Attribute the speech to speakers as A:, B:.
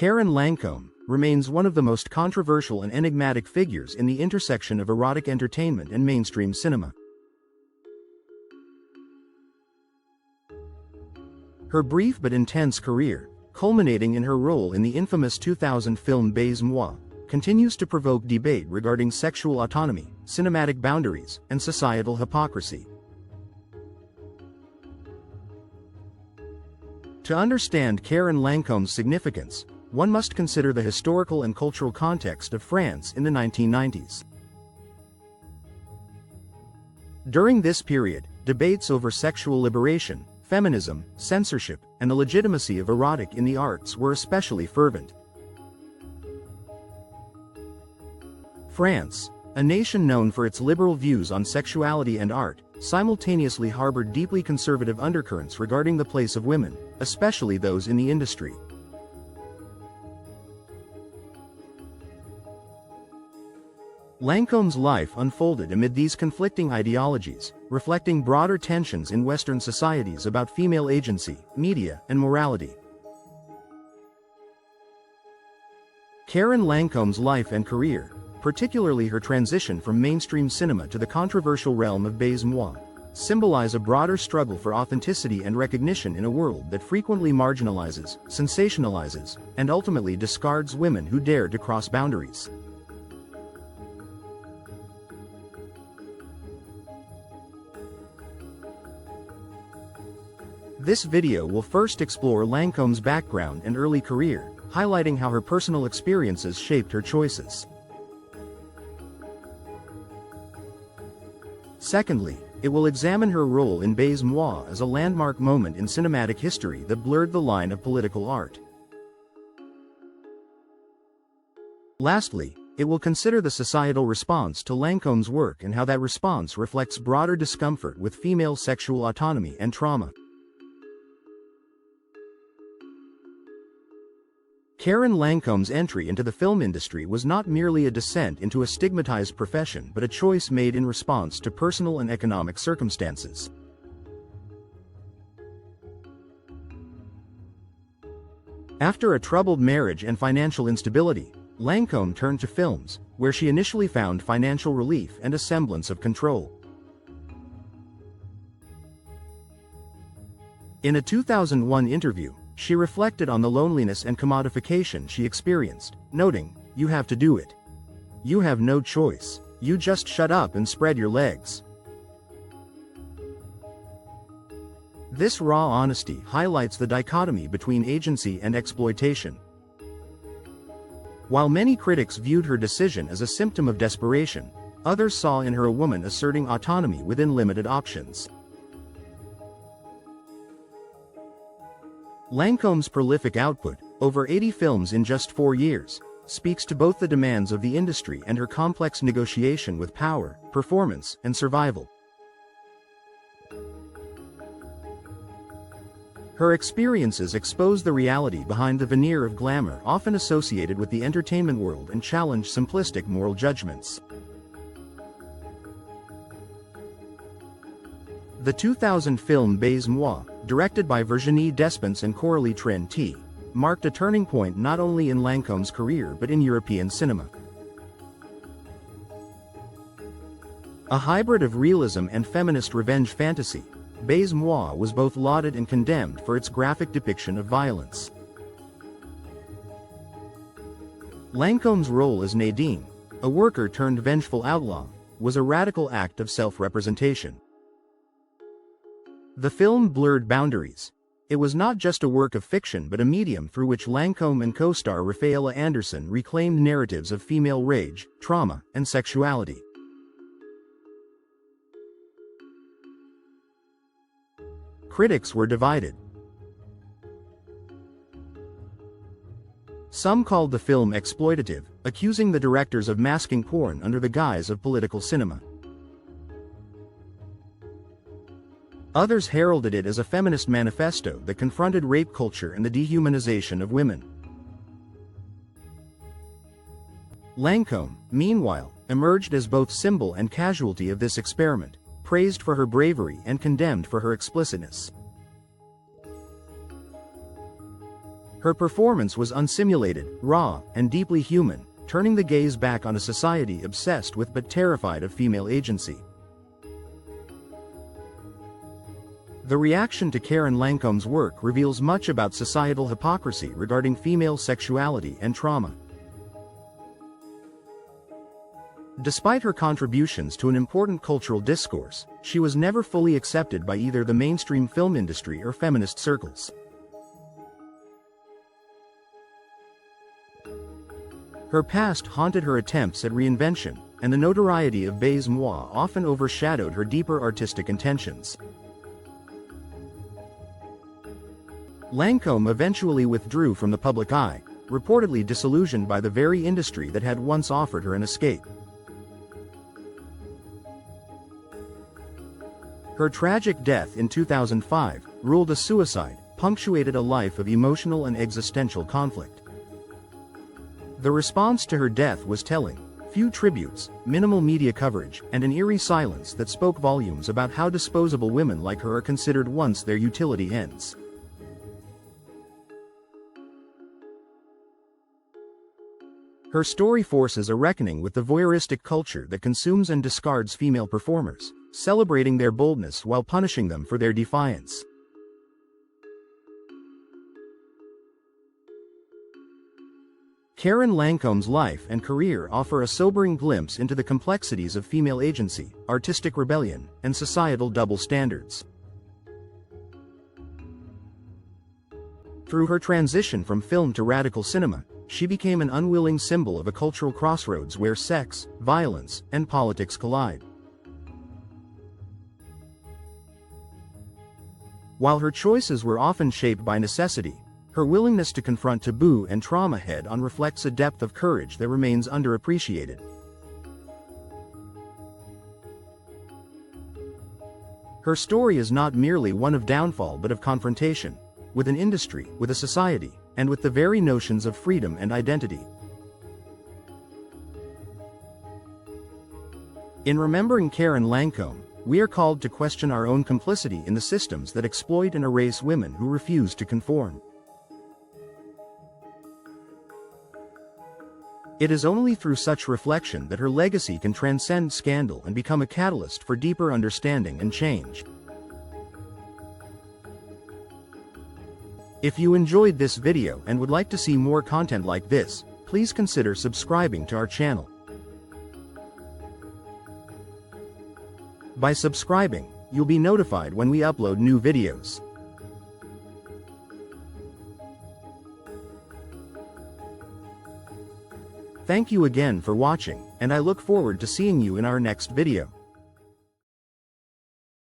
A: Karen Lancaume remains one of the most controversial and enigmatic figures in the intersection of erotic entertainment and mainstream cinema. Her brief but intense career, culminating in her role in the infamous 2000 film Baise-moi, continues to provoke debate regarding sexual autonomy, cinematic boundaries, and societal hypocrisy. To understand Karen Lancaume's significance, one must consider the historical and cultural context of France in the 1990s. During this period, debates over sexual liberation, feminism, censorship, and the legitimacy of erotic in the arts were especially fervent. France, a nation known for its liberal views on sexuality and art, simultaneously harbored deeply conservative undercurrents regarding the place of women, especially those in the industry. Lancaume's life unfolded amid these conflicting ideologies, reflecting broader tensions in Western societies about female agency, media, and morality. Karen Lancaume's life and career, particularly her transition from mainstream cinema to the controversial realm of Baise-moi, symbolize a broader struggle for authenticity and recognition in a world that frequently marginalizes, sensationalizes, and ultimately discards women who dare to cross boundaries. This video will first explore Lancaume's background and early career, highlighting how her personal experiences shaped her choices. Secondly, it will examine her role in Baise-moi as a landmark moment in cinematic history that blurred the line of political art. Lastly, it will consider the societal response to Lancaume's work and how that response reflects broader discomfort with female sexual autonomy and trauma. Karen Lancaume's entry into the film industry was not merely a descent into a stigmatized profession but a choice made in response to personal and economic circumstances. After a troubled marriage and financial instability, Lancaume turned to films, where she initially found financial relief and a semblance of control. In a 2001 interview, she reflected on the loneliness and commodification she experienced, noting, "You have to do it. You have no choice. You just shut up and spread your legs." This raw honesty highlights the dichotomy between agency and exploitation. While many critics viewed her decision as a symptom of desperation, others saw in her a woman asserting autonomy within limited options. Lancaume's prolific output, over 80 films in just 4 years, speaks to both the demands of the industry and her complex negotiation with power, performance, and survival. Her experiences expose the reality behind the veneer of glamour often associated with the entertainment world and challenge simplistic moral judgments. The 2000 film Baise-moi, directed by Virginie Despentes and Coralie Trenti, marked a turning point not only in Lancaume's career but in European cinema. A hybrid of realism and feminist revenge fantasy, Baise-moi was both lauded and condemned for its graphic depiction of violence. Lancaume's role as Nadine, a worker turned vengeful outlaw, was a radical act of self-representation. The film blurred boundaries. It was not just a work of fiction but a medium through which Lancaume and co-star Rafaela Anderson reclaimed narratives of female rage, trauma, and sexuality. Critics were divided. Some called the film exploitative, accusing the directors of masking porn under the guise of political cinema. Others heralded it as a feminist manifesto that confronted rape culture and the dehumanization of women. Lancaume, meanwhile, emerged as both symbol and casualty of this experiment, praised for her bravery and condemned for her explicitness. Her performance was unsimulated, raw, and deeply human, turning the gaze back on a society obsessed with but terrified of female agency. The reaction to Karen Lancaume's work reveals much about societal hypocrisy regarding female sexuality and trauma. Despite her contributions to an important cultural discourse, she was never fully accepted by either the mainstream film industry or feminist circles. Her past haunted her attempts at reinvention, and the notoriety of Baise-moi often overshadowed her deeper artistic intentions. Lancaume eventually withdrew from the public eye, reportedly disillusioned by the very industry that had once offered her an escape. Her tragic death in 2005, ruled a suicide, punctuated a life of emotional and existential conflict. The response to her death was telling: few tributes, minimal media coverage, and an eerie silence that spoke volumes about how disposable women like her are considered once their utility ends. Her story forces a reckoning with the voyeuristic culture that consumes and discards female performers, celebrating their boldness while punishing them for their defiance. Karen Lancaume's life and career offer a sobering glimpse into the complexities of female agency, artistic rebellion, and societal double standards. Through her transition from film to radical cinema, she became an unwilling symbol of a cultural crossroads where sex, violence, and politics collide. While her choices were often shaped by necessity, her willingness to confront taboo and trauma head-on reflects a depth of courage that remains underappreciated. Her story is not merely one of downfall but of confrontation, with an industry, with a society, and with the very notions of freedom and identity. In remembering Karen Lancaume, we are called to question our own complicity in the systems that exploit and erase women who refuse to conform. It is only through such reflection that her legacy can transcend scandal and become a catalyst for deeper understanding and change. If you enjoyed this video and would like to see more content like this, please consider subscribing to our channel. By subscribing, you'll be notified when we upload new videos. Thank you again for watching, and I look forward to seeing you in our next video.